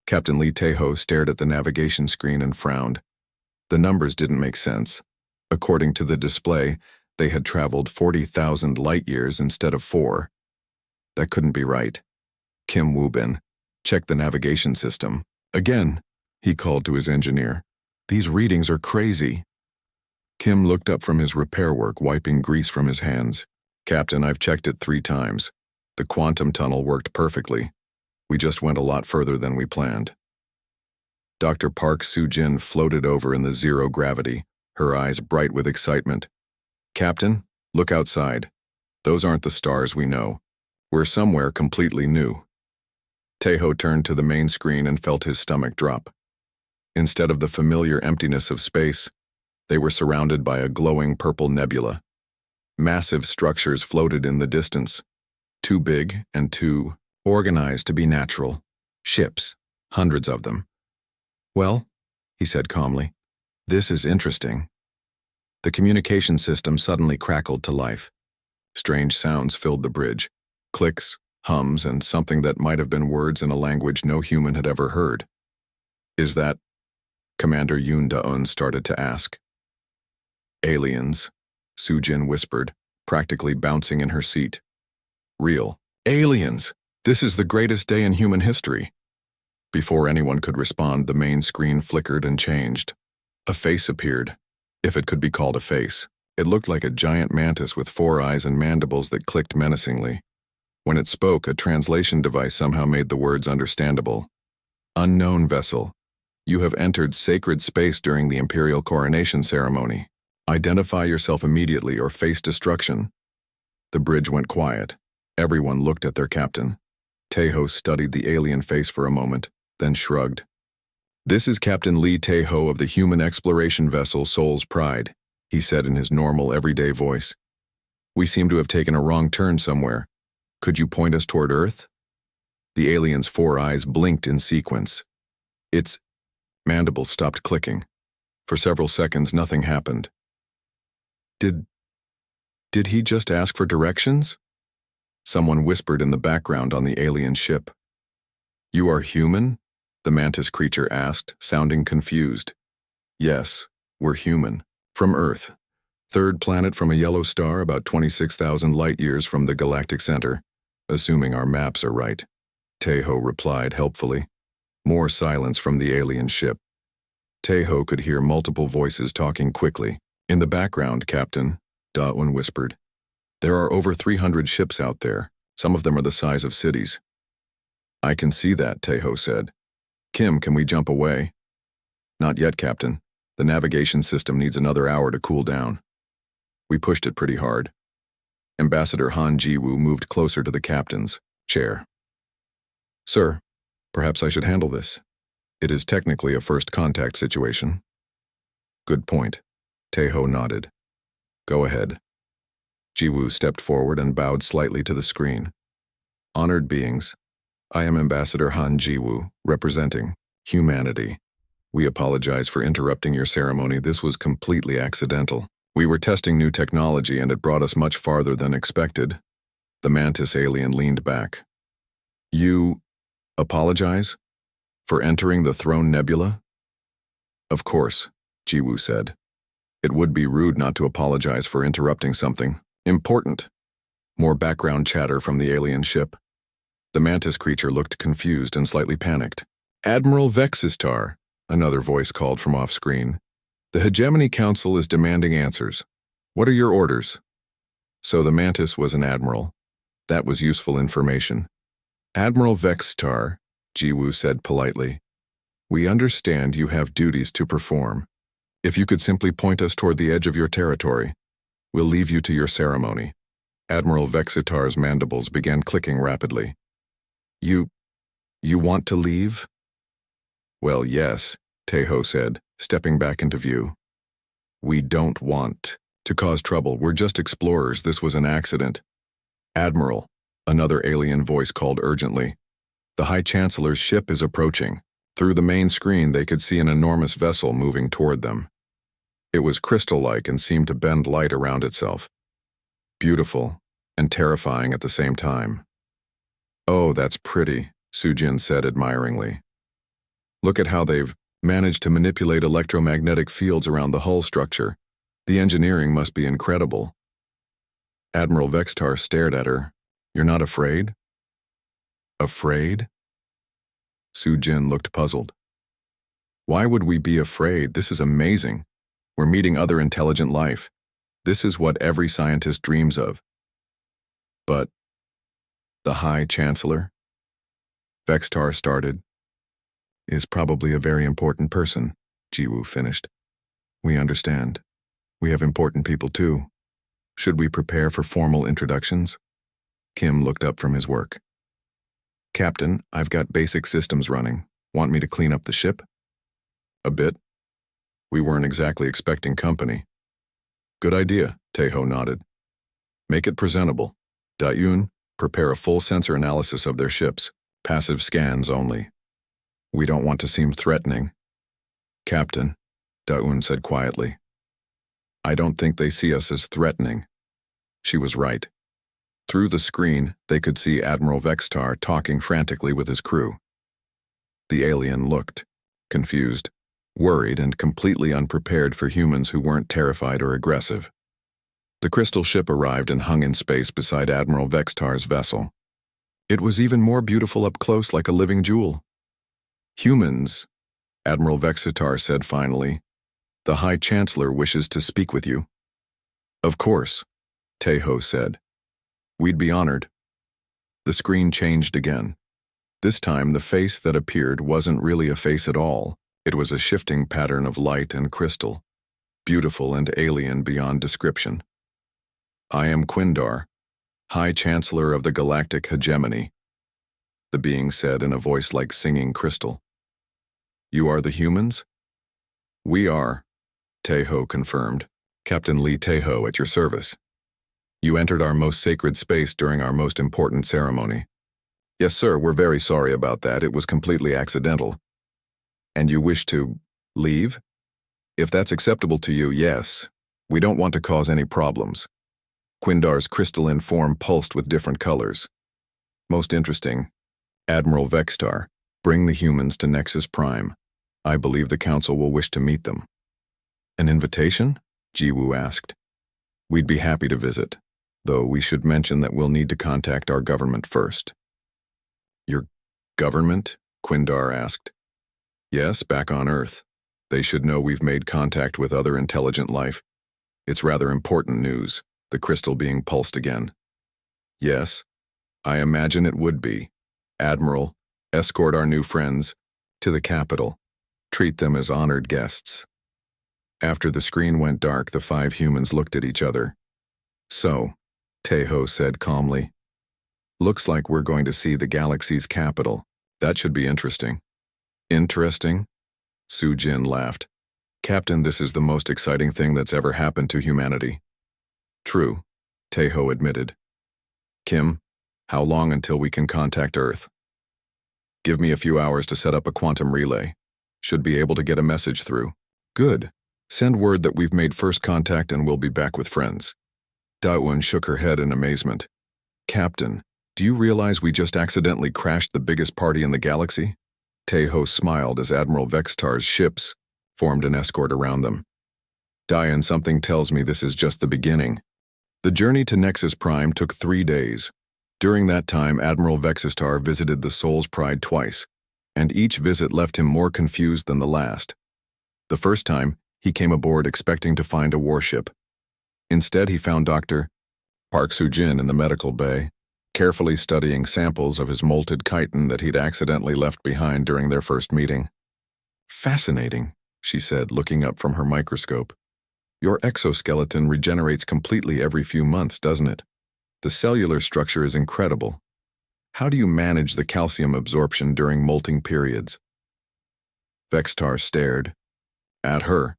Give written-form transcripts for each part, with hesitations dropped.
Captain Lee Taeho stared at the navigation screen and frowned. The numbers didn't make sense. According to the display, they had traveled 40,000 light-years instead of 4. That couldn't be right. Kim Woo-bin, check the navigation system. Again, he called to his engineer. These readings are crazy. Kim looked up from his repair work, wiping grease from his hands. Captain, I've checked it 3 times. The quantum tunnel worked perfectly. We just went a lot further than we planned. Dr. Park Soo-jin floated over in the zero gravity, her eyes bright with excitement. Captain, look outside. Those aren't the stars we know. We're somewhere completely new. Taeho turned to the main screen and felt his stomach drop. Instead of the familiar emptiness of space, they were surrounded by a glowing purple nebula. Massive structures floated in the distance, too big and too organized to be natural. Ships, hundreds of them. Well, he said calmly, this is interesting. The communication system suddenly crackled to life. Strange sounds filled the bridge. Clicks, hums, and something that might have been words in a language no human had ever heard. Is that? Commander Yoon Da-eun started to ask. Aliens, Soo-jin whispered, practically bouncing in her seat. Real. Aliens! This is the greatest day in human history. Before anyone could respond, the main screen flickered and changed. A face appeared, if it could be called a face. It looked like a giant mantis with 4 eyes and mandibles that clicked menacingly. When it spoke, a translation device somehow made the words understandable. Unknown vessel. You have entered sacred space during the imperial coronation ceremony. Identify yourself immediately or face destruction. The bridge went quiet. Everyone looked at their captain. Taeho studied the alien face for a moment, then shrugged. This is Captain Lee Taeho of the human exploration vessel Soul's Pride, he said in his normal, everyday voice. We seem to have taken a wrong turn somewhere. Could you point us toward Earth? The alien's 4 eyes blinked in sequence. Its mandibles stopped clicking. For several seconds, nothing happened. Did he just ask for directions? Someone whispered in the background on the alien ship. You are human? The mantis creature asked, sounding confused. Yes, we're human. From Earth. 3rd planet from a yellow star about 26,000 light-years from the galactic center, assuming our maps are right. Taeho replied helpfully. More silence from the alien ship. Taeho could hear multiple voices talking quickly. In the background, Captain, Da-eun whispered. There are over 300 ships out there. Some of them are the size of cities. I can see that, Taeho said. Kim, can we jump away? Not yet, Captain. The navigation system needs another hour to cool down. We pushed it pretty hard. Ambassador Han Ji-woo moved closer to the captain's chair. Sir, perhaps I should handle this. It is technically a first contact situation. Good point. Taeho nodded. Go ahead. Ji-woo stepped forward and bowed slightly to the screen. Honored beings, I am Ambassador Han Ji-woo, representing humanity. We apologize for interrupting your ceremony. This was completely accidental. We were testing new technology and it brought us much farther than expected. The mantis alien leaned back. You apologize? For entering the Throne Nebula? Of course, Ji-woo said. It would be rude not to apologize for interrupting something important. More background chatter from the alien ship. The mantis creature looked confused and slightly panicked. Admiral Vexistar, another voice called from off-screen. The Hegemony Council is demanding answers. What are your orders? So the mantis was an admiral. That was useful information. Admiral Vexistar, Ji-woo said politely. We understand you have duties to perform. If you could simply point us toward the edge of your territory, we'll leave you to your ceremony. Admiral Vexitar's mandibles began clicking rapidly. You want to leave? Well, yes, Taeho said, stepping back into view. We don't want to cause trouble. We're just explorers. This was an accident. Admiral, another alien voice called urgently. The High Chancellor's ship is approaching. Through the main screen, they could see an enormous vessel moving toward them. It was crystal-like and seemed to bend light around itself. Beautiful and terrifying at the same time. Oh, that's pretty, Soo-jin said admiringly. Look at how they've managed to manipulate electromagnetic fields around the hull structure. The engineering must be incredible. Admiral Vextar stared at her. You're not afraid? Afraid? Su-Jin looked puzzled. Why would we be afraid? This is amazing. We're meeting other intelligent life. This is what every scientist dreams of. But the High Chancellor? Vextar started. Is probably a very important person, Jiwoo finished. We understand. We have important people too. Should we prepare for formal introductions? Kim looked up from his work. Captain, I've got basic systems running. Want me to clean up the ship? A bit. We weren't exactly expecting company. Good idea, Taeho nodded. Make it presentable. Da-Yoon, prepare a full sensor analysis of their ships. Passive scans only. We don't want to seem threatening. Captain, Da-Yoon said quietly. I don't think they see us as threatening. She was right. Through the screen, they could see Admiral Vextar talking frantically with his crew. The alien looked, confused, worried, and completely unprepared for humans who weren't terrified or aggressive. The crystal ship arrived and hung in space beside Admiral Vextar's vessel. It was even more beautiful up close, like a living jewel. Humans, Admiral Vextar said finally. The High Chancellor wishes to speak with you. Of course, Taeho said. We'd be honored. The screen changed again. This time, the face that appeared wasn't really a face at all. It was a shifting pattern of light and crystal, beautiful and alien beyond description. I am Quindar, High Chancellor of the Galactic Hegemony, the being said in a voice like singing crystal. You are the humans? We are, Taeho confirmed. Captain Lee Taeho at your service. You entered our most sacred space during our most important ceremony. Yes, sir, we're very sorry about that. It was completely accidental. And you wish to leave? If that's acceptable to you, yes. We don't want to cause any problems. Quindar's crystalline form pulsed with different colors. Most interesting. Admiral Vextar, bring the humans to Nexus Prime. I believe the Council will wish to meet them. An invitation? Jiwoo asked. We'd be happy to visit, though we should mention that we'll need to contact our government first. Your government? Quindar asked. Yes, back on Earth. They should know we've made contact with other intelligent life. It's rather important news, the crystal being pulsed again. Yes, I imagine it would be. Admiral, escort our new friends to the capital. Treat them as honored guests. After the screen went dark, the 5 humans looked at each other. So, Taeho said calmly, looks like we're going to see the galaxy's capital. That should be interesting. Interesting? Su-Jin laughed. Captain, this is the most exciting thing that's ever happened to humanity. True, Taeho admitted. Kim, how long until we can contact Earth? Give me a few hours to set up a quantum relay. Should be able to get a message through. Good. Send word that we've made first contact and we'll be back with friends. Da-Yoon shook her head in amazement. Captain, do you realize we just accidentally crashed the biggest party in the galaxy? Taeho smiled as Admiral Vextar's ships formed an escort around them. Da-Yoon, something tells me this is just the beginning. The journey to Nexus Prime took 3 days. During that time, Admiral Vextar visited the Soul's Pride twice, and each visit left him more confused than the last. The first time, he came aboard expecting to find a warship. Instead, he found Dr. Park Soo-Jin in the medical bay, carefully studying samples of his molted chitin that he'd accidentally left behind during their first meeting. Fascinating, she said, looking up from her microscope. Your exoskeleton regenerates completely every few months, doesn't it? The cellular structure is incredible. How do you manage the calcium absorption during molting periods? Vextar stared at her.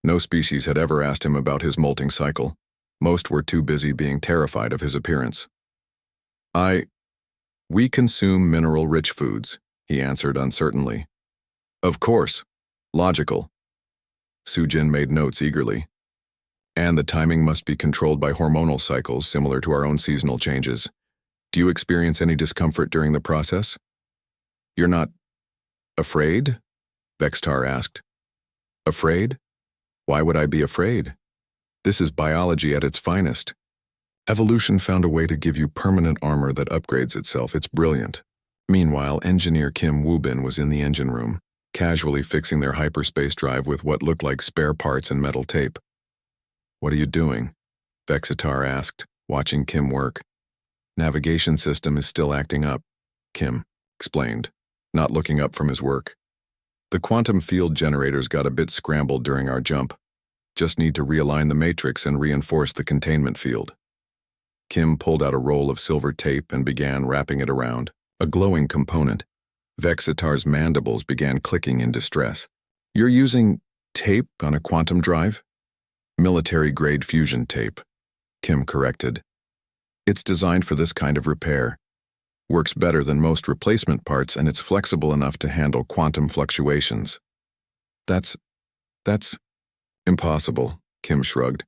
No species had ever asked him about his molting cycle. Most were too busy being terrified of his appearance. We consume mineral-rich foods, he answered uncertainly. Of course. Logical. Su-Jin made notes eagerly. And the timing must be controlled by hormonal cycles similar to our own seasonal changes. Do you experience any discomfort during the process? You're not Afraid? Vextar asked. Afraid? Why would I be afraid? This is biology at its finest. Evolution found a way to give you permanent armor that upgrades itself. It's brilliant. Meanwhile, engineer Kim Woobin was in the engine room, casually fixing their hyperspace drive with what looked like spare parts and metal tape. What are you doing? Vexitar asked, watching Kim work. Navigation system is still acting up, Kim explained, not looking up from his work. The quantum field generators got a bit scrambled during our jump. Just need to realign the matrix and reinforce the containment field. Kim pulled out a roll of silver tape and began wrapping it around. A glowing component. Vexitar's mandibles began clicking in distress. You're using tape on a quantum drive? Military-grade fusion tape, Kim corrected. It's designed for this kind of repair. Works better than most replacement parts, and it's flexible enough to handle quantum fluctuations. That's impossible, Kim shrugged.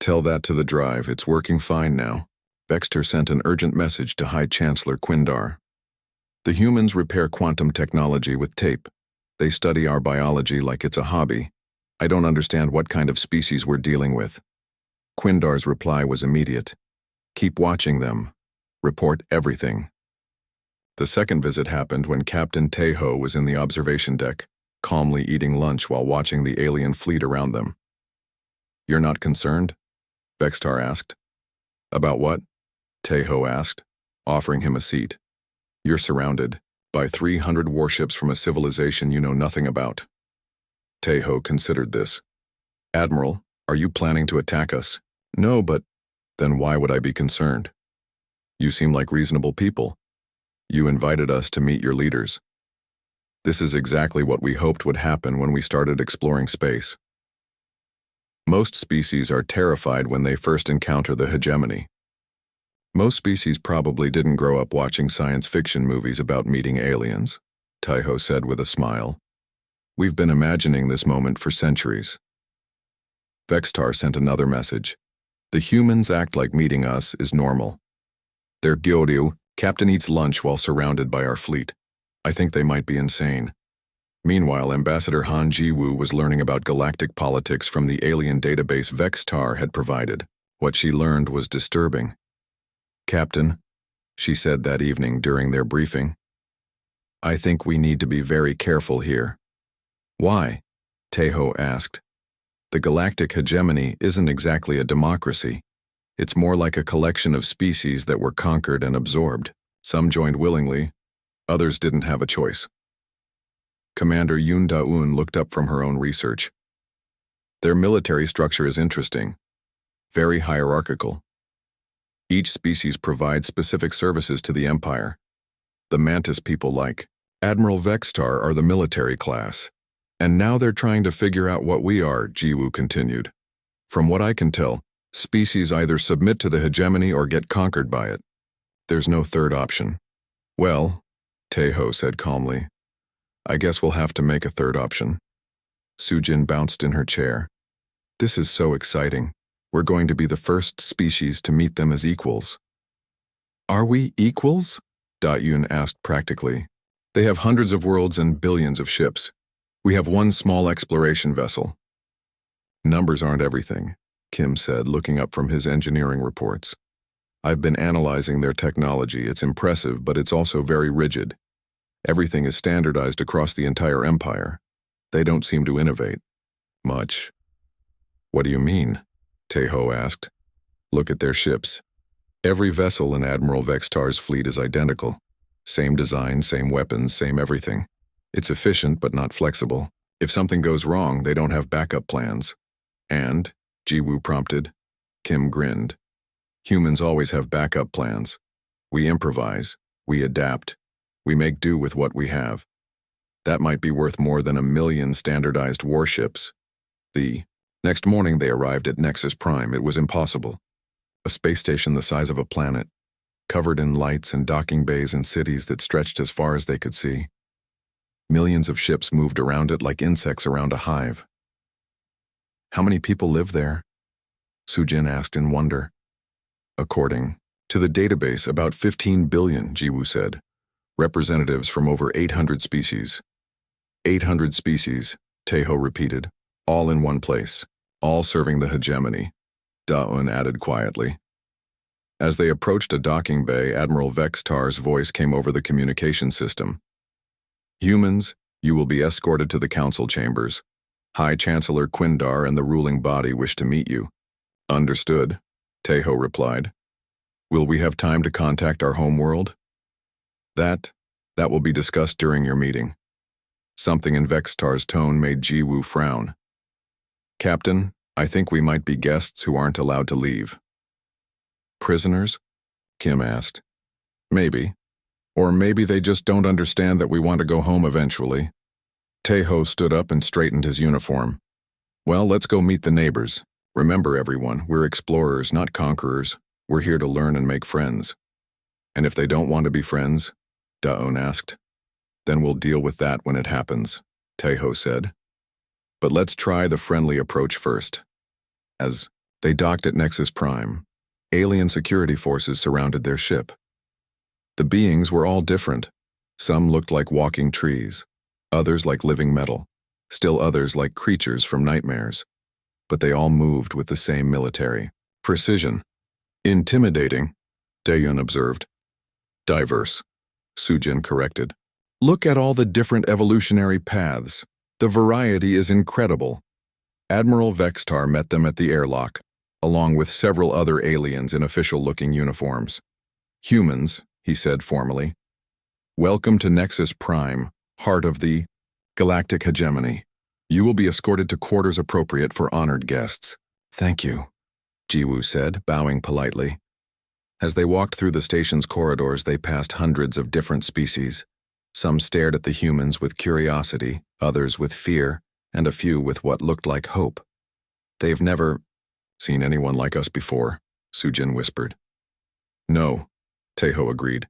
Tell that to the drive. It's working fine now. Vexter sent an urgent message to High Chancellor Quindar. The humans repair quantum technology with tape. They study our biology like it's a hobby. I don't understand what kind of species we're dealing with. Quindar's reply was immediate. Keep watching them. Report everything. The second visit happened when Captain Tejo was in the observation deck, calmly eating lunch while watching the alien fleet around them. You're not concerned? Vextar asked. About what? Tejo asked, offering him a seat. You're surrounded by 300 warships from a civilization you know nothing about. Tejo considered this. Admiral, are you planning to attack us? No, but then why would I be concerned? You seem like reasonable people. You invited us to meet your leaders. This is exactly what we hoped would happen when we started exploring space. Most species are terrified when they first encounter the hegemony. Most species probably didn't grow up watching science fiction movies about meeting aliens, Tejo said with a smile. We've been imagining this moment for centuries. Vextar sent another message. The humans act like meeting us is normal. Their Gyoryu, Captain eats lunch while surrounded by our fleet. I think they might be insane. Meanwhile, Ambassador Han Jiwoo was learning about galactic politics from the alien database Vextar had provided. What she learned was disturbing. Captain, she said that evening during their briefing, I think we need to be very careful here. Why? Tejo asked. The galactic hegemony isn't exactly a democracy. It's more like a collection of species that were conquered and absorbed. Some joined willingly, others didn't have a choice. Commander Yoon Da-eun looked up from her own research. Their military structure is interesting, very hierarchical. Each species provides specific services to the Empire. The Mantis people like Admiral Vextar are the military class. And now they're trying to figure out what we are, Jiwoo continued. From what I can tell, species either submit to the hegemony or get conquered by it. There's no third option. Well, Tejo said calmly, I guess we'll have to make a third option. Sujin bounced in her chair. This is so exciting. We're going to be the first species to meet them as equals. Are we equals? Da-eun asked practically. They have hundreds of worlds and billions of ships. We have one small exploration vessel. Numbers aren't everything, Kim said, looking up from his engineering reports. I've been analyzing their technology. It's impressive, but it's also very rigid. Everything is standardized across the entire empire. They don't seem to innovate much. What do you mean? Tejo asked. Look at their ships. Every vessel in Admiral Vextar's fleet is identical. Same design, same weapons, same everything. It's efficient but not flexible. If something goes wrong, they don't have backup plans. And, Jiwoo prompted. Kim grinned. Humans always have backup plans. We improvise. We adapt. We make do with what we have. That might be worth more than 1 million standardized warships. The next morning they arrived at Nexus Prime. It was impossible. A space station the size of a planet, covered in lights and docking bays and cities that stretched as far as they could see. Millions of ships moved around it like insects around a hive. How many people live there? Sujin asked in wonder. According to the database, about 15 billion, Jiwoo said. Representatives from over 800 species. 800 species, Tejo repeated, all in one place, all serving the hegemony, Daun added quietly. As they approached a docking bay, Admiral Vextar's voice came over the communication system. Humans, you will be escorted to the council chambers. High Chancellor Quindar and the ruling body wish to meet you. Understood, Tejo replied. Will we have time to contact our homeworld? That will be discussed during your meeting. Something in Vextar's tone made Jiwoo frown. Captain, I think we might be guests who aren't allowed to leave. Prisoners? Kim asked. Maybe. Or maybe they just don't understand that we want to go home eventually. Tejo stood up and straightened his uniform. Well, let's go meet the neighbors. Remember, everyone, we're explorers, not conquerors. We're here to learn and make friends. And if they don't want to be friends, Daun asked. Then we'll deal with that when it happens, Tejo said. But let's try the friendly approach first. As they docked at Nexus Prime, alien security forces surrounded their ship. The beings were all different. Some looked like walking trees, others like living metal, still others like creatures from nightmares. But they all moved with the same military precision. Intimidating, Daeun observed. Diverse, Sujin corrected. Look at all the different evolutionary paths. The variety is incredible. Admiral Vextar met them at the airlock, along with several other aliens in official-looking uniforms. Humans, he said formally. Welcome to Nexus Prime, heart of the Galactic Hegemony. You will be escorted to quarters appropriate for honored guests. Thank you, Jiwoo said, bowing politely. As they walked through the station's corridors, they passed hundreds of different species. Some stared at the humans with curiosity, others with fear, and a few with what looked like hope. They've never seen anyone like us before, Sujin whispered. No, Tejo agreed.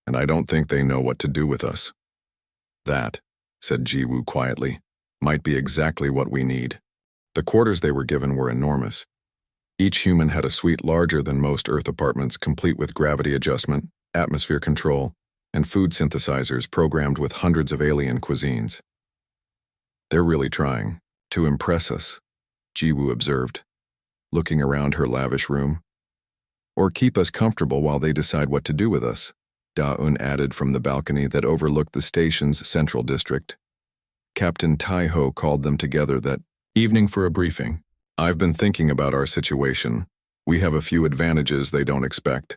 And I don't think they know what to do with us. That, said Jiwoo quietly, might be exactly what we need. The quarters they were given were enormous. Each human had a suite larger than most Earth apartments, complete with gravity adjustment, atmosphere control, and food synthesizers programmed with hundreds of alien cuisines. They're really trying to impress us, Jiwoo observed, looking around her lavish room. Or keep us comfortable while they decide what to do with us, Daun added from the balcony that overlooked the station's central district. Captain Taiho called them together that evening for a briefing. I've been thinking about our situation. We have a few advantages they don't expect.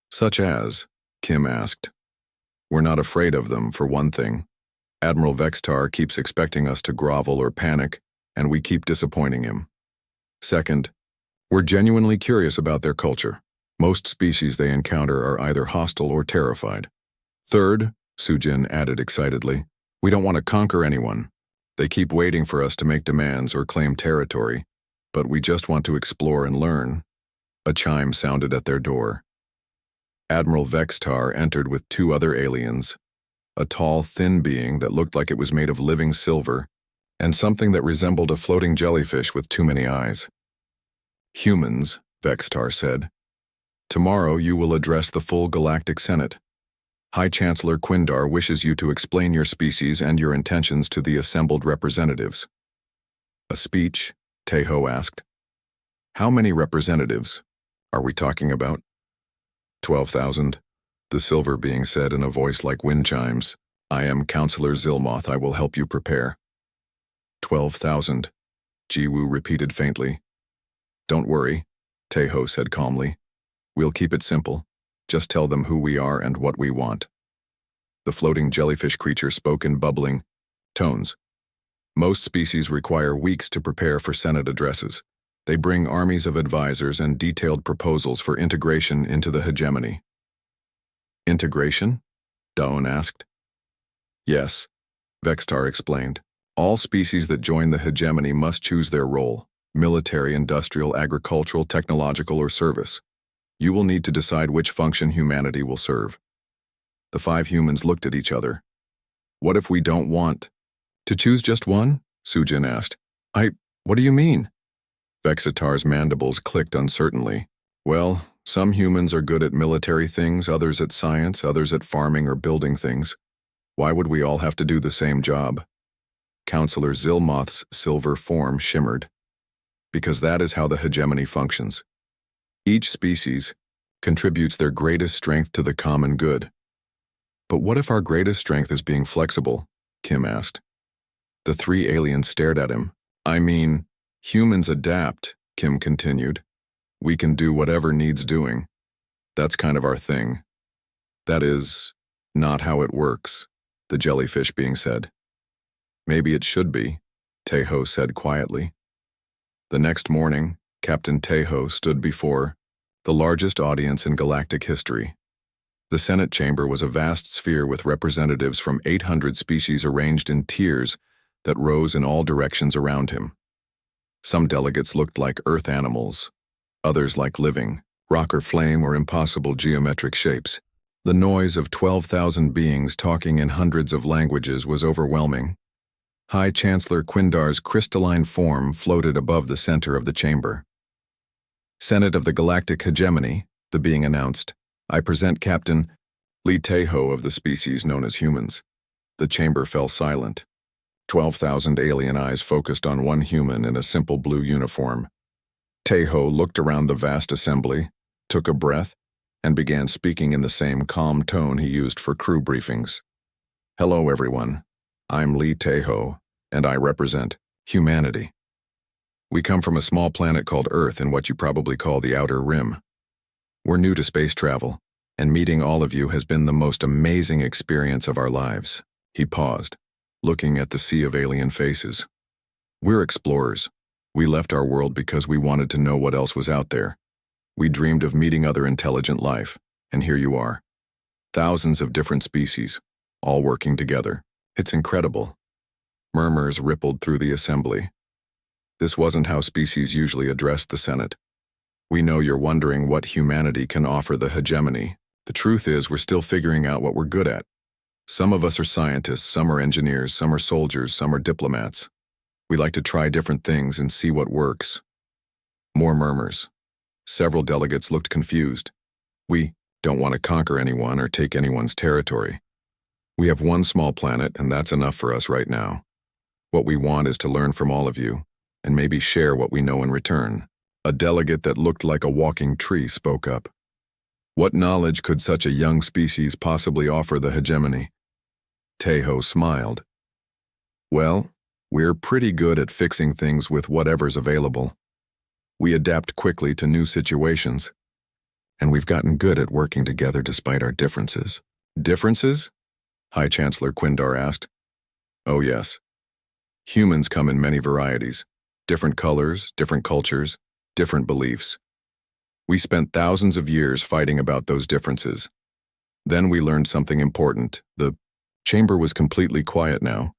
Such as, Kim asked. We're not afraid of them, for one thing. Admiral Vextar keeps expecting us to grovel or panic, and we keep disappointing him. Second, we're genuinely curious about their culture. Most species they encounter are either hostile or terrified. Third, Sujin added excitedly, we don't want to conquer anyone. They keep waiting for us to make demands or claim territory, but we just want to explore and learn. A chime sounded at their door. Admiral Vextar entered with two other aliens, a tall, thin being that looked like it was made of living silver, and something that resembled a floating jellyfish with too many eyes. Humans, Vextar said. Tomorrow you will address the full Galactic Senate. High Chancellor Quindar wishes you to explain your species and your intentions to the assembled representatives. A speech? Tejo asked. How many representatives are we talking about? 12,000, the silver being said in a voice like wind chimes. I am Counselor Zilmoth, I will help you prepare. 12,000, Jiwoo repeated faintly. Don't worry, Tejo said calmly. We'll keep it simple. Just tell them who we are and what we want. The floating jellyfish creature spoke in bubbling tones. Most species require weeks to prepare for Senate addresses. They bring armies of advisors and detailed proposals for integration into the hegemony. Integration? Daun asked. Yes, Vextar explained. All species that join the hegemony must choose their role, military, industrial, agricultural, technological, or service. You will need to decide which function humanity will serve. The 5 humans looked at each other. What if we don't want to choose just one? Sujin asked. What do you mean? Vexitar's mandibles clicked uncertainly. Well, some humans are good at military things, others at science, others at farming or building things. Why would we all have to do the same job? Counselor Zilmoth's silver form shimmered. Because that is how the hegemony functions. Each species contributes their greatest strength to the common good. But what if our greatest strength is being flexible? Kim asked. The three aliens stared at him. I mean, humans adapt, Kim continued. We can do whatever needs doing. That's kind of our thing. That is not how it works, the jellyfish being said. Maybe it should be, Tejo said quietly. The next morning, Captain Tejo stood before the largest audience in galactic history. The Senate chamber was a vast sphere with representatives from 800 species arranged in tiers that rose in all directions around him. Some delegates looked like earth animals, others like living, rock or flame or impossible geometric shapes. The noise of 12,000 beings talking in hundreds of languages was overwhelming. High Chancellor Quindar's crystalline form floated above the center of the chamber. Senate of the Galactic Hegemony, the being announced. I present Captain Lee Tejo of the species known as humans. The chamber fell silent. 12,000 alien eyes focused on one human in a simple blue uniform. Tejo looked around the vast assembly, took a breath, and began speaking in the same calm tone he used for crew briefings. Hello, everyone. I'm Lee Tejo, and I represent humanity. We come from a small planet called Earth in what you probably call the Outer Rim. We're new to space travel, and meeting all of you has been the most amazing experience of our lives. He paused, looking at the sea of alien faces. We're explorers. We left our world because we wanted to know what else was out there. We dreamed of meeting other intelligent life, and here you are. Thousands of different species, all working together. It's incredible. Murmurs rippled through the assembly. This wasn't how species usually addressed the Senate. We know you're wondering what humanity can offer the hegemony. The truth is, we're still figuring out what we're good at. Some of us are scientists, some are engineers, some are soldiers, some are diplomats. We like to try different things and see what works. More murmurs. Several delegates looked confused. We don't want to conquer anyone or take anyone's territory. We have one small planet, and that's enough for us right now. What we want is to learn from all of you, and maybe share what we know in return. A delegate that looked like a walking tree spoke up. What knowledge could such a young species possibly offer the hegemony? Tejo smiled. Well, we're pretty good at fixing things with whatever's available. We adapt quickly to new situations, and we've gotten good at working together despite our differences. Differences? High Chancellor Quindar asked. Oh yes. Humans come in many varieties. Different colors, different cultures, different beliefs. We spent thousands of years fighting about those differences. Then we learned something important. The chamber was completely quiet now.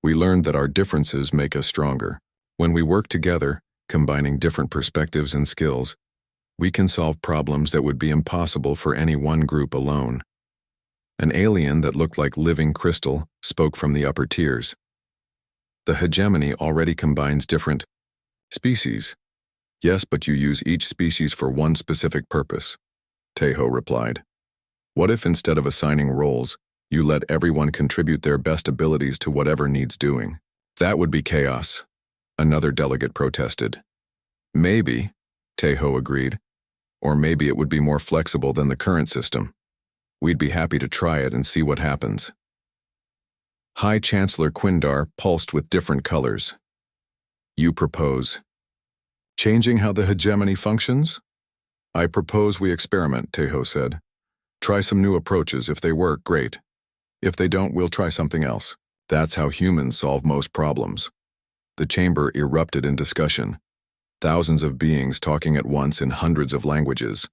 We learned that our differences make us stronger. When we work together, combining different perspectives and skills, we can solve problems that would be impossible for any one group alone. An alien that looked like living crystal spoke from the upper tiers. The hegemony already combines different species. Yes, but you use each species for one specific purpose, Tejo replied. What if instead of assigning roles, you let everyone contribute their best abilities to whatever needs doing? That would be chaos, another delegate protested. Maybe, Tejo agreed, or maybe it would be more flexible than the current system. We'd be happy to try it and see what happens. High Chancellor Quindar pulsed with different colors. You propose changing how the hegemony functions? I propose we experiment, Tejo said. Try some new approaches. If they work, great. If they don't, we'll try something else. That's how humans solve most problems. The chamber erupted in discussion. Thousands of beings talking at once in hundreds of languages.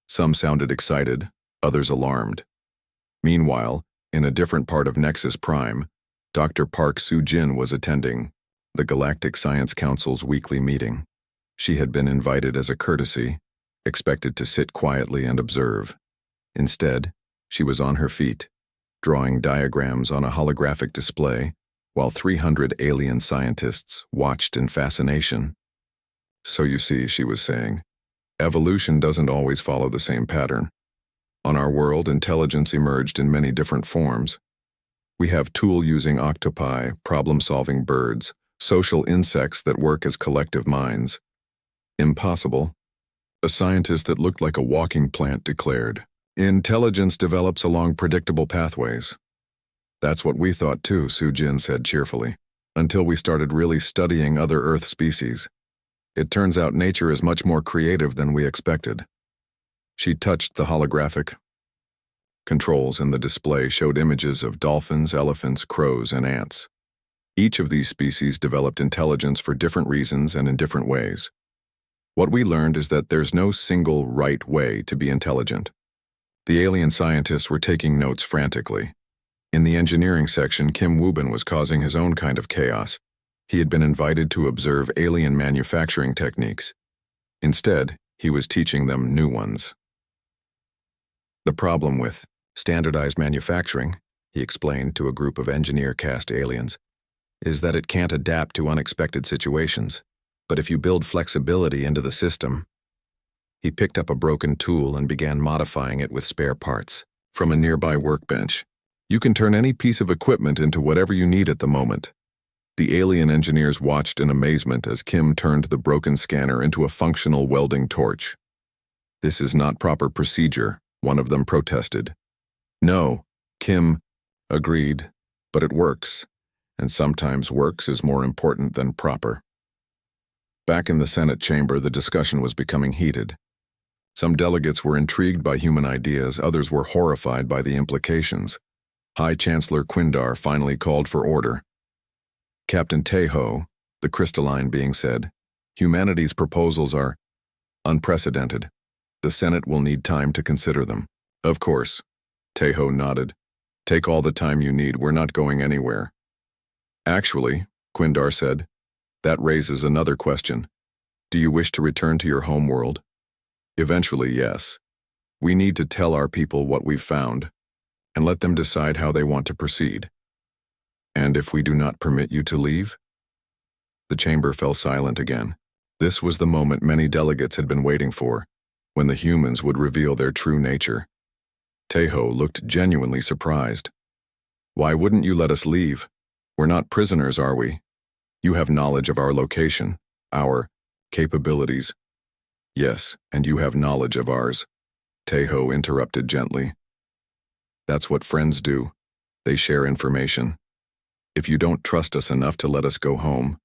Some sounded excited, others alarmed. Meanwhile, in a different part of Nexus Prime, Dr. Park Soo-jin was attending the Galactic Science Council's weekly meeting. She had been invited as a courtesy, expected to sit quietly and observe. Instead, she was on her feet, drawing diagrams on a holographic display, while 300 alien scientists watched in fascination. So you see, she was saying, evolution doesn't always follow the same pattern. On our world, intelligence emerged in many different forms. We have tool-using octopi, problem-solving birds, social insects that work as collective minds. Impossible. A scientist that looked like a walking plant declared. Intelligence develops along predictable pathways. That's what we thought too, Su-Jin said cheerfully, until we started really studying other Earth species. It turns out nature is much more creative than we expected. She touched the holographic controls, and the display showed images of dolphins, elephants, crows, and ants. Each of these species developed intelligence for different reasons and in different ways. What we learned is that there's no single right way to be intelligent. The alien scientists were taking notes frantically. In the engineering section, Kim Woo-bin was causing his own kind of chaos. He had been invited to observe alien manufacturing techniques. Instead, he was teaching them new ones. The problem with standardized manufacturing, he explained to a group of engineer-cast aliens, is that it can't adapt to unexpected situations. But if you build flexibility into the system. He picked up a broken tool and began modifying it with spare parts from a nearby workbench. You can turn any piece of equipment into whatever you need at the moment. The alien engineers watched in amazement as Kim turned the broken scanner into a functional welding torch. This is not proper procedure, one of them protested. No, Kim agreed, but it works, and sometimes works is more important than proper. Back in the Senate chamber, the discussion was becoming heated. Some delegates were intrigued by human ideas, others were horrified by the implications. High Chancellor Quindar finally called for order. Captain Taeho, the crystalline being, said, "Humanity's proposals are unprecedented. The Senate will need time to consider them." "Of course." Taeho nodded. "Take all the time you need, we're not going anywhere." "Actually," Quindar said, "that raises another question. Do you wish to return to your home world?" "Eventually, yes. We need to tell our people what we've found, and let them decide how they want to proceed." "And if we do not permit you to leave?" The chamber fell silent again. This was the moment many delegates had been waiting for, when the humans would reveal their true nature. Taeho looked genuinely surprised. "Why wouldn't you let us leave? We're not prisoners, are we? You have knowledge of our location, our capabilities." "Yes, and you have knowledge of ours," Taeho interrupted gently. "That's what friends do. They share information. If you don't trust us enough to let us go home,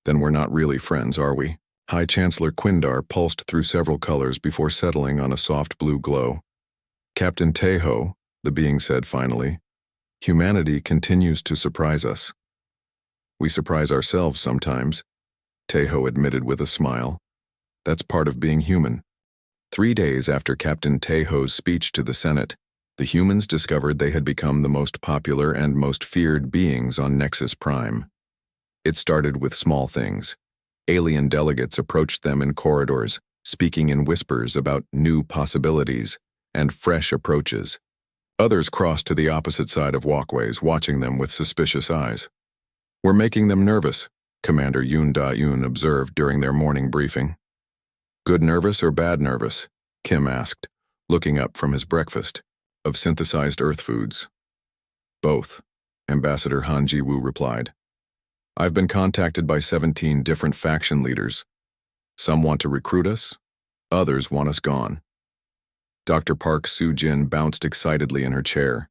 then we're not really friends, are we?" High Chancellor Quindar pulsed through several colors before settling on a soft blue glow. "Captain Taeho," the being said finally, "humanity continues to surprise us." "We surprise ourselves sometimes," Taeho admitted with a smile. "That's part of being human." 3 days after Captain Taeho's speech to the Senate, the humans discovered they had become the most popular and most feared beings on Nexus Prime. It started with small things. Alien delegates approached them in corridors, speaking in whispers about new possibilities and fresh approaches. Others crossed to the opposite side of walkways, watching them with suspicious eyes. "We're making them nervous," Commander Yoon Da-yoon observed during their morning briefing. "Good nervous or bad nervous?" Kim asked, looking up from his breakfast of synthesized earth foods. "Both," Ambassador Han Ji-woo replied. "I've been contacted by 17 different faction leaders. Some want to recruit us, others want us gone." Dr. Park Soo-jin bounced excitedly in her chair.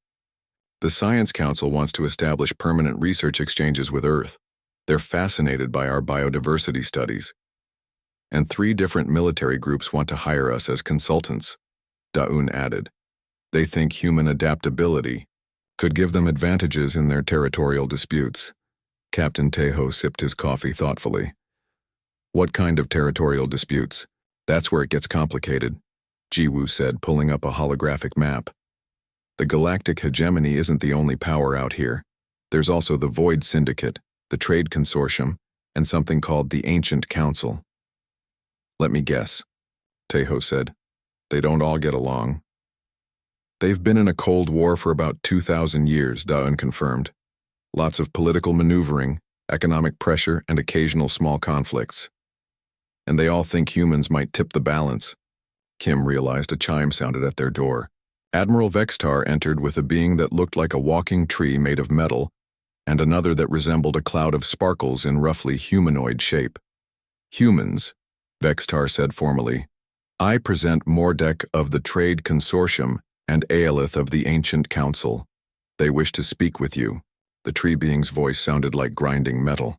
"The Science Council wants to establish permanent research exchanges with Earth. They're fascinated by our biodiversity studies. And 3 different military groups want to hire us as consultants," Da-eun added. "They think human adaptability could give them advantages in their territorial disputes." Captain Taeho sipped his coffee thoughtfully. "What kind of territorial disputes?" "That's where it gets complicated," Ji-woo said, pulling up a holographic map. "The Galactic Hegemony isn't the only power out here. There's also the Void Syndicate, the Trade Consortium, and something called the Ancient Council." "Let me guess," Taeho said. "They don't all get along." "They've been in a Cold War for about 2,000 years, Da-eun confirmed. Lots of political maneuvering, economic pressure, and occasional small conflicts. And they all think humans might tip the balance." Kim realized a chime sounded at their door. Admiral Vextar entered with a being that looked like a walking tree made of metal, and another that resembled a cloud of sparkles in roughly humanoid shape. Humans, Vextar said formally. I present Mordek of the Trade Consortium and Aelith of the Ancient Council. They wish to speak with you. The tree being's voice sounded like grinding metal.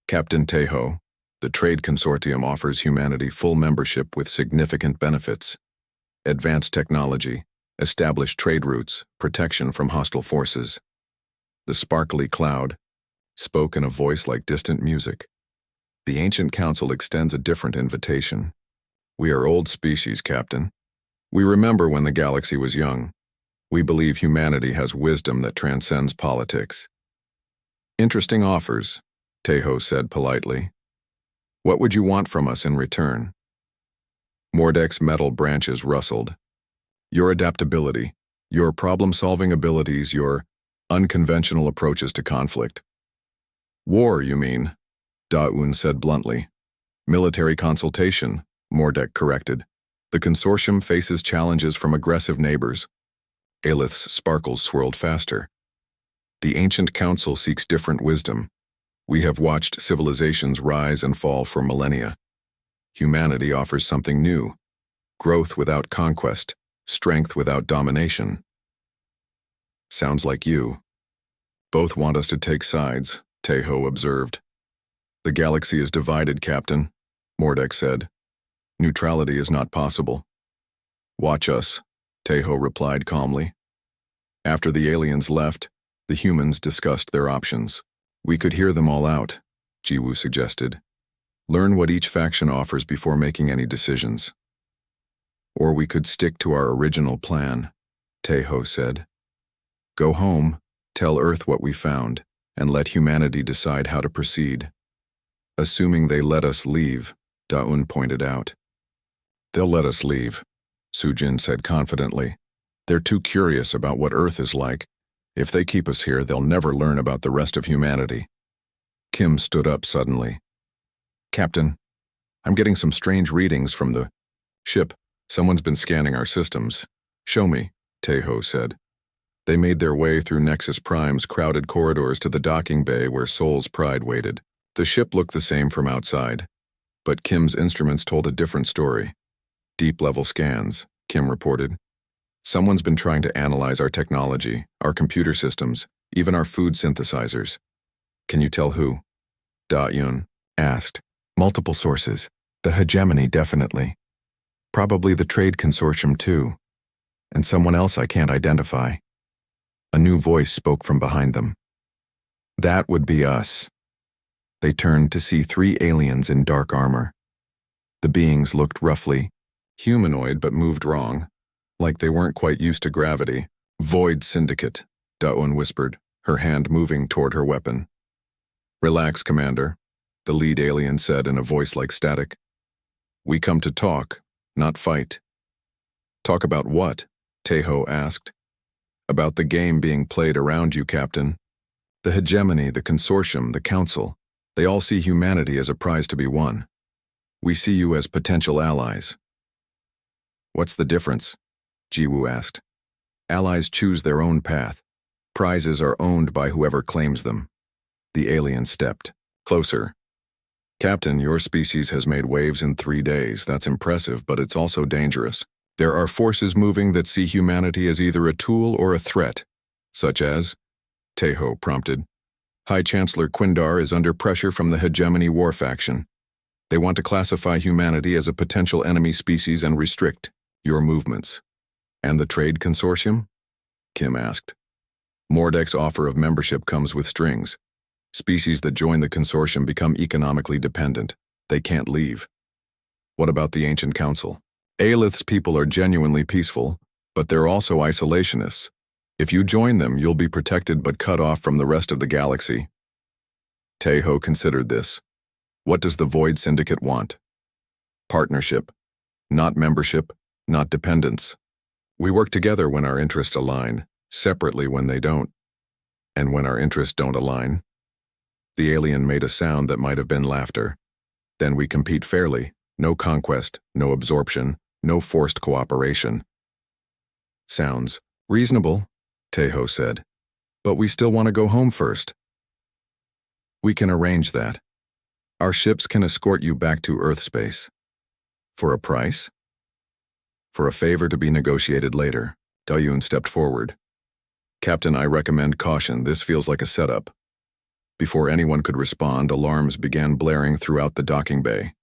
Captain Tejo, the Trade Consortium offers humanity full membership with significant benefits. Advanced technology, established trade routes, protection from hostile forces. The sparkly cloud spoke in a voice like distant music. The Ancient Council extends a different invitation. We are old species, Captain. We remember when the galaxy was young. We believe humanity has wisdom that transcends politics. Interesting offers, Tejo said politely. What would you want from us in return? Mordek's metal branches rustled. Your adaptability, your problem-solving abilities, your unconventional approaches to conflict. War, you mean? Daun said bluntly. Military consultation, Mordek corrected. The consortium faces challenges from aggressive neighbors. Aelith's sparkles swirled faster. The Ancient Council seeks different wisdom. We have watched civilizations rise and fall for millennia. Humanity offers something new. Growth without conquest, strength without domination. Sounds like you. Both want us to take sides, Tejo observed. The galaxy is divided, Captain, Mordek said. Neutrality is not possible. Watch us, Tejo replied calmly. After the aliens left, the humans discussed their options. We could hear them all out, Jiwoo suggested. Learn what each faction offers before making any decisions. Or we could stick to our original plan, Tejo said. Go home, tell Earth what we found, and let humanity decide how to proceed. Assuming they let us leave, Daun pointed out. They'll let us leave, Sujin said confidently. They're too curious about what Earth is like. If they keep us here, they'll never learn about the rest of humanity. Kim stood up suddenly. Captain, I'm getting some strange readings from the ship. Someone's been scanning our systems. Show me, Tejo said. They made their way through Nexus Prime's crowded corridors to the docking bay where Soul's Pride waited. The ship looked the same from outside, but Kim's instruments told a different story. Deep-level scans, Kim reported. Someone's been trying to analyze our technology, our computer systems, even our food synthesizers. Can you tell who? Da-Yun asked. Multiple sources. The hegemony, definitely. Probably the Trade Consortium, too. And someone else I can't identify. A new voice spoke from behind them. That would be us. They turned to see 3 aliens in dark armor. The beings looked roughly humanoid but moved wrong, like they weren't quite used to gravity. Void Syndicate, Daun whispered, her hand moving toward her weapon. Relax, Commander, the lead alien said in a voice like static. We come to talk, not fight. Talk about what? Tejo asked. About the game being played around you, Captain. The hegemony, the consortium, the council, they all see humanity as a prize to be won. We see you as potential allies. What's the difference? Jiwoo asked. Allies choose their own path. Prizes are owned by whoever claims them. The alien stepped closer. Captain, your species has made waves in 3 days. That's impressive, but it's also dangerous. There are forces moving that see humanity as either a tool or a threat, such as, Tejo prompted. High Chancellor Quindar is under pressure from the Hegemony War faction. They want to classify humanity as a potential enemy species and restrict your movements. And the Trade Consortium? Kim asked. Mordek's offer of membership comes with strings. Species that join the consortium become economically dependent. They can't leave. What about the Ancient Council? Aelith's people are genuinely peaceful, but they're also isolationists. If you join them, you'll be protected but cut off from the rest of the galaxy. Tejo considered this. What does the Void Syndicate want? Partnership. Not membership, not dependence. We work together when our interests align, separately when they don't. And when our interests don't align. The alien made a sound that might have been laughter. Then we compete fairly. No conquest, no absorption, no forced cooperation. Sounds reasonable, Tejo said. But we still want to go home first. We can arrange that. Our ships can escort you back to Earth space. For a price? For a favor to be negotiated later, Dalyun stepped forward. Captain, I recommend caution. This feels like a setup. Before anyone could respond, alarms began blaring throughout the docking bay.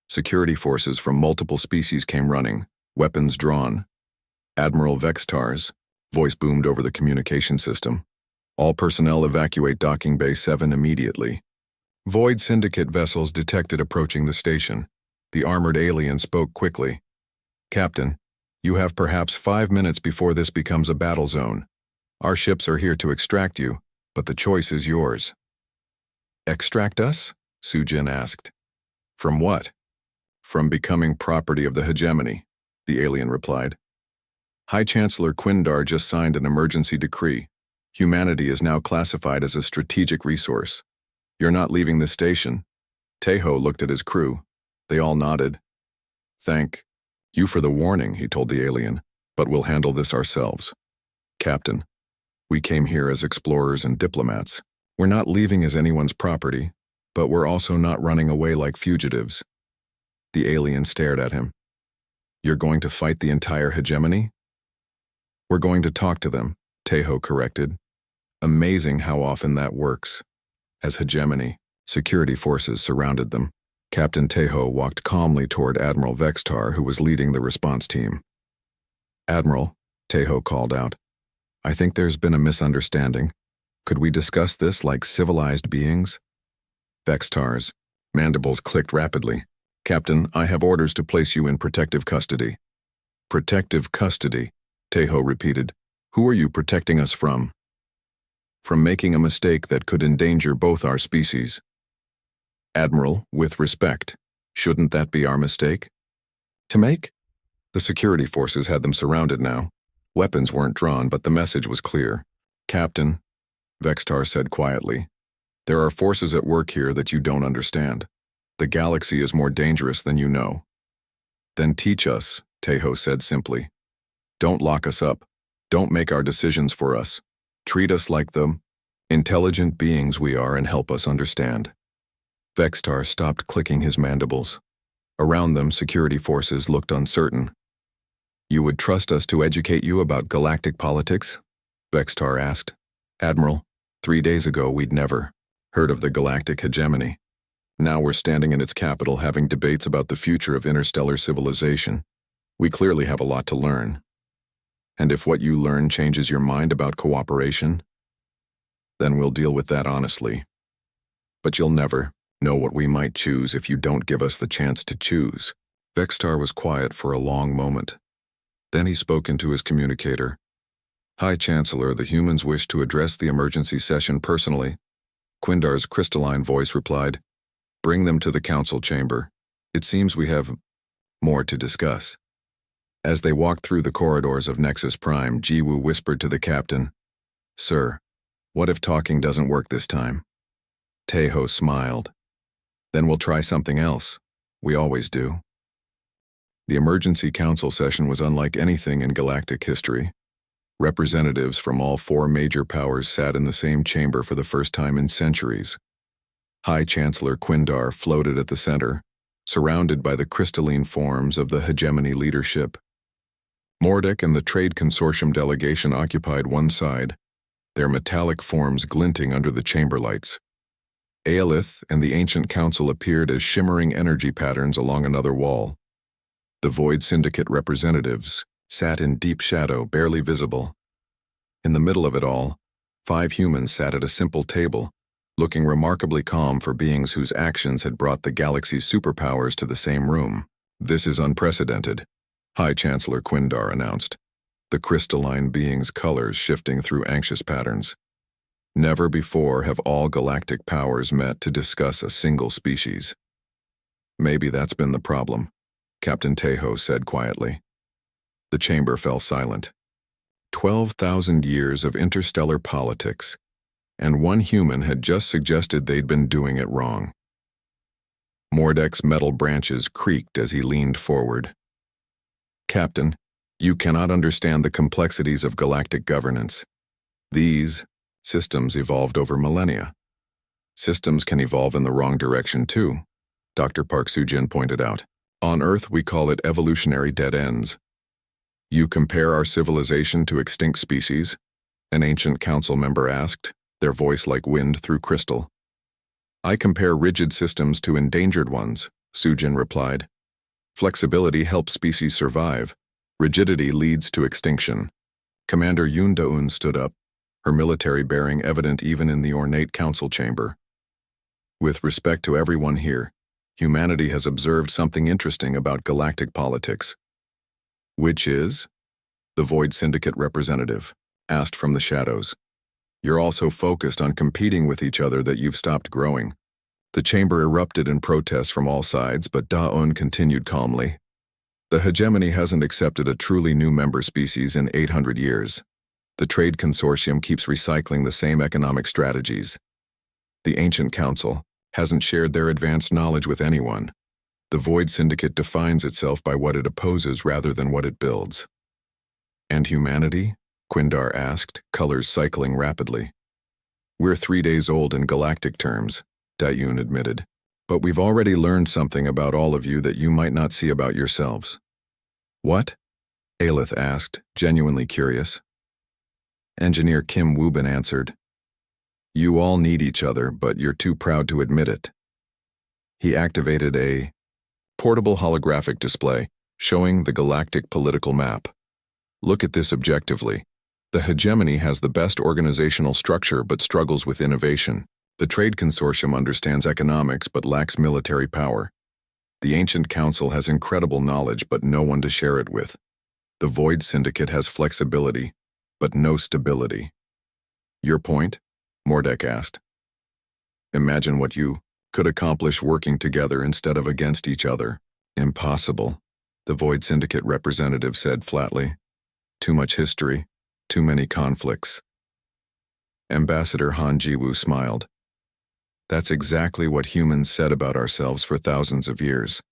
Security forces from multiple species came running, weapons drawn. Admiral Vextar's voice boomed over the communication system. All personnel evacuate docking bay 7 immediately. Void Syndicate vessels detected approaching the station. The armored alien spoke quickly. Captain, you have perhaps 5 minutes before this becomes a battle zone. Our ships are here to extract you, but the choice is yours. Extract us? Sujin asked. From what? From becoming property of the hegemony, the alien replied. High Chancellor Quindar just signed an emergency decree. Humanity is now classified as a strategic resource. You're not leaving the station. Tejo looked at his crew. They all nodded. Thank you for the warning, he told the alien, but we'll handle this ourselves. Captain, we came here as explorers and diplomats. We're not leaving as anyone's property, but we're also not running away like fugitives. The alien stared at him. You're going to fight the entire hegemony? We're going to talk to them, Tejo corrected. Amazing how often that works. As hegemony, security forces surrounded them. Captain Tejo walked calmly toward Admiral Vextar, who was leading the response team. Admiral, Tejo called out, I think there's been a misunderstanding. Could we discuss this like civilized beings? Vextar's mandibles clicked rapidly. Captain, I have orders to place you in protective custody. Protective custody, Tejo repeated. Who are you protecting us from? From making a mistake that could endanger both our species. Admiral, with respect, shouldn't that be our mistake? To make? The security forces had them surrounded now. Weapons weren't drawn, but the message was clear. Captain, Vextar said quietly, there are forces at work here that you don't understand. The galaxy is more dangerous than you know. Then teach us, Tejo said simply. Don't lock us up. Don't make our decisions for us. Treat us like the intelligent beings we are and help us understand. Vextar stopped clicking his mandibles. Around them, security forces looked uncertain. You would trust us to educate you about galactic politics? Vextar asked. Admiral, 3 days ago we'd never heard of the galactic hegemony. Now we're standing in its capital having debates about the future of interstellar civilization. We clearly have a lot to learn. And if what you learn changes your mind about cooperation, then we'll deal with that honestly. But you'll never know what we might choose if you don't give us the chance to choose. Vextar was quiet for a long moment. Then he spoke into his communicator. High Chancellor, the humans wish to address the emergency session personally. Quindar's crystalline voice replied, Bring them to the council chamber. It seems we have more to discuss. As they walked through the corridors of Nexus Prime, Jiwoo whispered to the captain, Sir, what if talking doesn't work this time? Tejo smiled. Then we'll try something else. We always do. The emergency council session was unlike anything in galactic history. Representatives from all 4 major powers sat in the same chamber for the first time in centuries. High Chancellor Quindar floated at the center, surrounded by the crystalline forms of the hegemony leadership. Mordek and the Trade Consortium delegation occupied one side, their metallic forms glinting under the chamber lights. Aelith and the Ancient Council appeared as shimmering energy patterns along another wall. The Void Syndicate representatives sat in deep shadow, barely visible. In the middle of it all, 5 humans sat at a simple table, looking remarkably calm for beings whose actions had brought the galaxy's superpowers to the same room. This is unprecedented, High Chancellor Quindar announced, the crystalline being's colors shifting through anxious patterns. Never before have all galactic powers met to discuss a single species. Maybe that's been the problem, Captain Tejo said quietly. The chamber fell silent. 12,000 years of interstellar politics, and one human had just suggested they'd been doing it wrong. Mordek's metal branches creaked as he leaned forward. Captain, You cannot understand the complexities of galactic governance. These systems evolved over millennia. Systems can evolve in the wrong direction too, Dr. Park Soo-jin pointed out. On Earth, we call it evolutionary dead ends. You compare our civilization to extinct species? An ancient council member asked, their voice like wind through crystal. I compare rigid systems to endangered ones, Soo-jin replied. Flexibility helps species survive. Rigidity leads to extinction. Commander Yoon Do-eun stood up, her military bearing evident even in the ornate council chamber. With respect to everyone here, humanity has observed something interesting about galactic politics. Which is? The Void Syndicate representative asked from the shadows. You're all so focused on competing with each other that you've stopped growing. The chamber erupted in protests from all sides, but Da-eun continued calmly. The hegemony hasn't accepted a truly new member species in 800 years. The trade consortium keeps recycling the same economic strategies. The ancient council hasn't shared their advanced knowledge with anyone. The Void Syndicate defines itself by what it opposes rather than what it builds. And humanity? Quindar asked, colors cycling rapidly. We're 3 days old in galactic terms, Da-eun admitted. But we've already learned something about all of you that you might not see about yourselves. What? Aelith asked, genuinely curious. Engineer Kim Woobin answered. You all need each other, but you're too proud to admit it. He activated a portable holographic display showing the galactic political map. Look at this objectively. The hegemony has the best organizational structure but struggles with innovation. The Trade Consortium understands economics but lacks military power. The Ancient Council has incredible knowledge but no one to share it with. The Void Syndicate has flexibility but no stability. Your point? Mordek asked. Imagine what you could accomplish working together instead of against each other. Impossible, the Void Syndicate representative said flatly. Too much history, too many conflicts. Ambassador Han Jiwoo smiled. That's exactly what humans said about ourselves for thousands of years.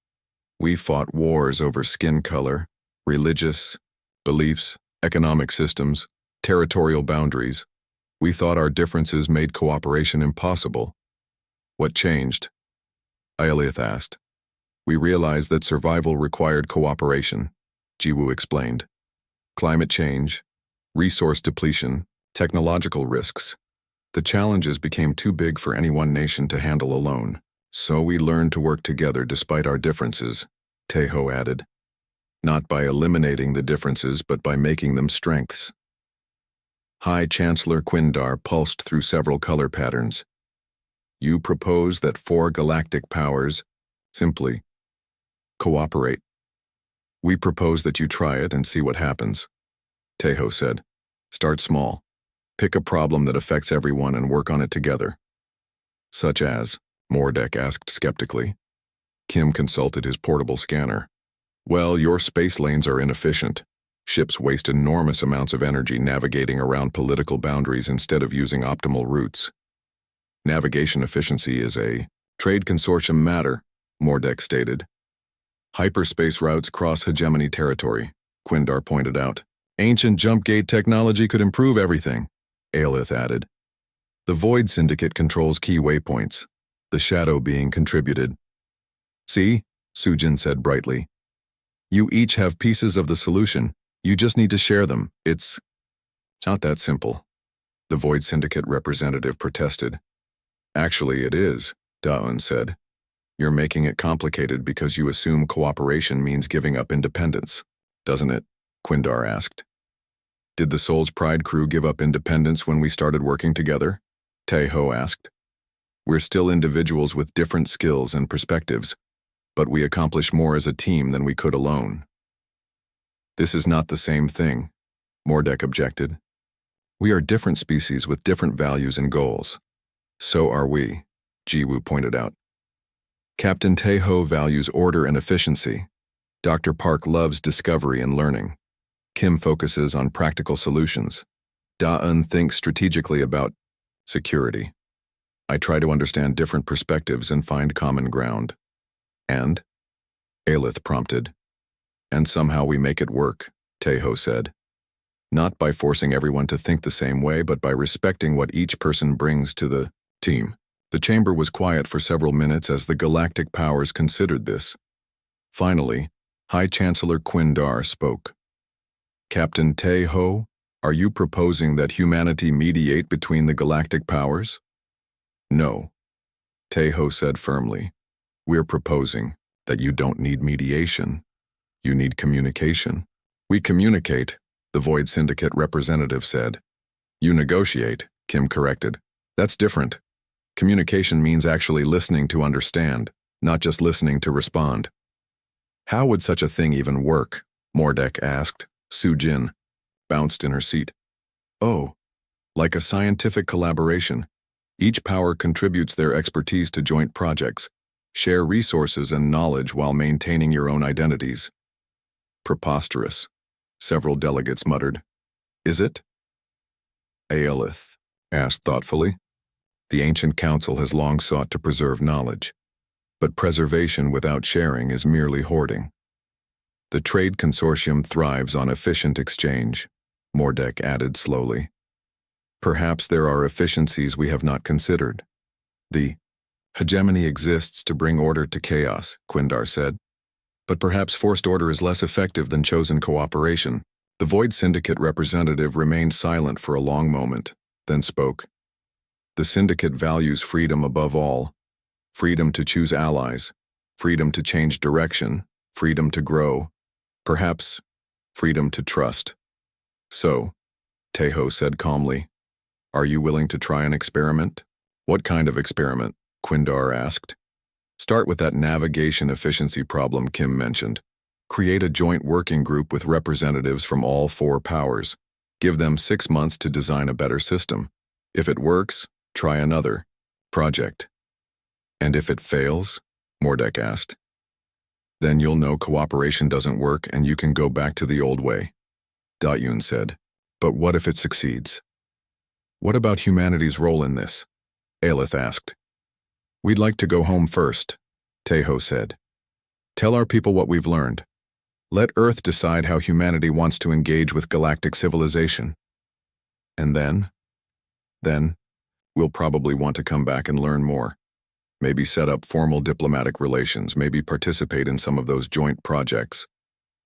We fought wars over skin color, religious beliefs, economic systems, territorial boundaries. We thought our differences made cooperation impossible. What changed? Aelith asked. We realized that survival required cooperation, Jiwoo explained. Climate change, resource depletion, technological risks. The challenges became too big for any one nation to handle alone, so we learned to work together despite our differences, Taeho added. Not by eliminating the differences, but by making them strengths. High Chancellor Quindar pulsed through several color patterns. You propose that 4 galactic powers simply cooperate. We propose that you try it and see what happens, Taeho said. Start small. Pick a problem that affects everyone and work on it together. Such as? Mordek asked skeptically. Kim consulted his portable scanner. Well, your space lanes are inefficient. Ships waste enormous amounts of energy navigating around political boundaries instead of using optimal routes. Navigation efficiency is a trade consortium matter, Mordek stated. Hyperspace routes cross hegemony territory, Quindar pointed out. Ancient jump gate technology could improve everything, Aelith added. The Void Syndicate controls key waypoints, the shadow being contributed. See, Soo-jin said brightly. You each have pieces of the solution. You just need to share them. It's not that simple, the Void Syndicate representative protested. Actually, it is, Da-eun said. You're making it complicated because you assume cooperation means giving up independence, doesn't it? Quindar asked. Did the Soul's Pride crew give up independence when we started working together? Taeho asked. We're still individuals with different skills and perspectives, but we accomplish more as a team than we could alone. This is not the same thing, Mordek objected. We are different species with different values and goals. So are we, Jiwoo pointed out. Captain Taeho values order and efficiency. Dr. Park loves discovery and learning. Kim focuses on practical solutions. Da-eun thinks strategically about security. I try to understand different perspectives and find common ground. And? Aelith prompted. And somehow we make it work, Taeho said. Not by forcing everyone to think the same way, but by respecting what each person brings to the team. The chamber was quiet for several minutes as the galactic powers considered this. Finally, High Chancellor Quindar spoke. Captain Taeho, are you proposing that humanity mediate between the galactic powers? No, Taeho said firmly. We're proposing that you don't need mediation. You need communication. We communicate, the Void Syndicate representative said. You negotiate, Kim corrected. That's different. Communication means actually listening to understand, not just listening to respond. How would such a thing even work? Mordek asked. Sujin bounced in her seat. Oh, like a scientific collaboration. Each power contributes their expertise to joint projects. Share resources and knowledge while maintaining your own identities. Preposterous, several delegates muttered. Is it? Aelith asked thoughtfully. The ancient council has long sought to preserve knowledge, but preservation without sharing is merely hoarding. The trade consortium thrives on efficient exchange, Mordek added slowly. Perhaps there are efficiencies we have not considered. The hegemony exists to bring order to chaos, Quindar said. But perhaps forced order is less effective than chosen cooperation. The Void Syndicate representative remained silent for a long moment, then spoke. The Syndicate values freedom above all. Freedom to choose allies, freedom to change direction, freedom to grow, perhaps freedom to trust. So, Taeho said calmly, are you willing to try an experiment? What kind of experiment? Quindar asked. Start with that navigation efficiency problem Kim mentioned. Create a joint working group with representatives from all 4 powers. Give them 6 months to design a better system. If it works, try another project. And if it fails? Mordek asked. Then you'll know cooperation doesn't work and you can go back to the old way. Dayun said. But what if it succeeds? What about humanity's role in this? Aelith asked. We'd like to go home first, Taeho said. Tell our people what we've learned. Let Earth decide how humanity wants to engage with galactic civilization. And then, we'll probably want to come back and learn more. Maybe set up formal diplomatic relations, maybe participate in some of those joint projects.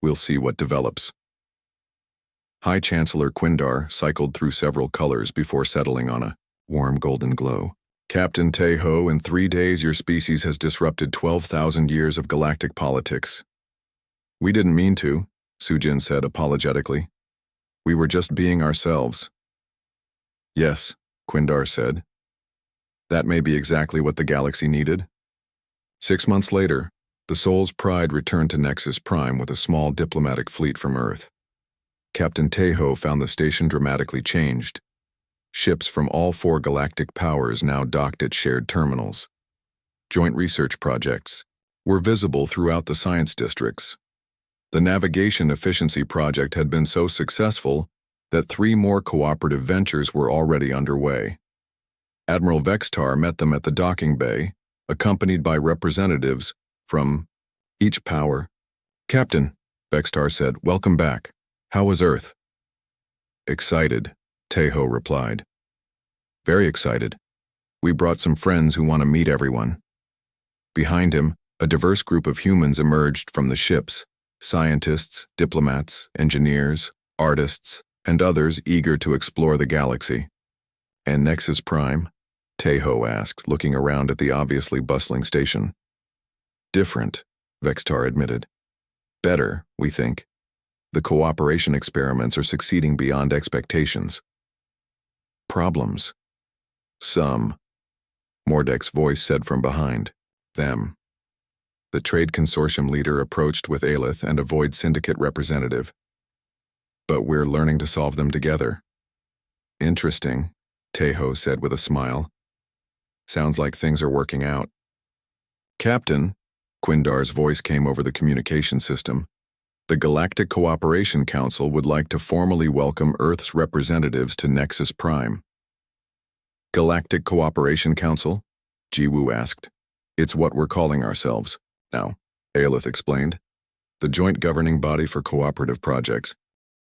We'll see what develops. High Chancellor Quindar cycled through several colors before settling on a warm golden glow. Captain Taeho, in 3 days your species has disrupted 12,000 years of galactic politics. We didn't mean to, Sujin said apologetically. We were just being ourselves. Yes, Quindar said. That may be exactly what the galaxy needed. 6 months later, the Soul's Pride returned to Nexus Prime with a small diplomatic fleet from Earth. Captain Taeho found the station dramatically changed. Ships from all 4 galactic powers now docked at shared terminals. Joint research projects were visible throughout the science districts. The navigation efficiency project had been so successful that 3 more cooperative ventures were already underway. Admiral Vextar met them at the docking bay, accompanied by representatives from each power. Captain, Vextar said, welcome back. How was Earth? Excited, Taeho replied. Very excited. We brought some friends who want to meet everyone. Behind him, a diverse group of humans emerged from the ships, scientists, diplomats, engineers, artists, and others eager to explore the galaxy. And Nexus Prime? Taeho asked, looking around at the obviously bustling station. Different, Vextar admitted. Better, we think. The cooperation experiments are succeeding beyond expectations. Problems? Some, Mordek's voice said from behind. Them. The trade consortium leader approached with Aelith and a Void Syndicate representative. But we're learning to solve them together. Interesting, Taeho said with a smile. Sounds like things are working out. Captain, Quindar's voice came over the communication system. The Galactic Cooperation Council would like to formally welcome Earth's representatives to Nexus Prime. Galactic Cooperation Council? Jiwoo asked. It's what we're calling ourselves now, Aelith explained. The joint governing body for cooperative projects.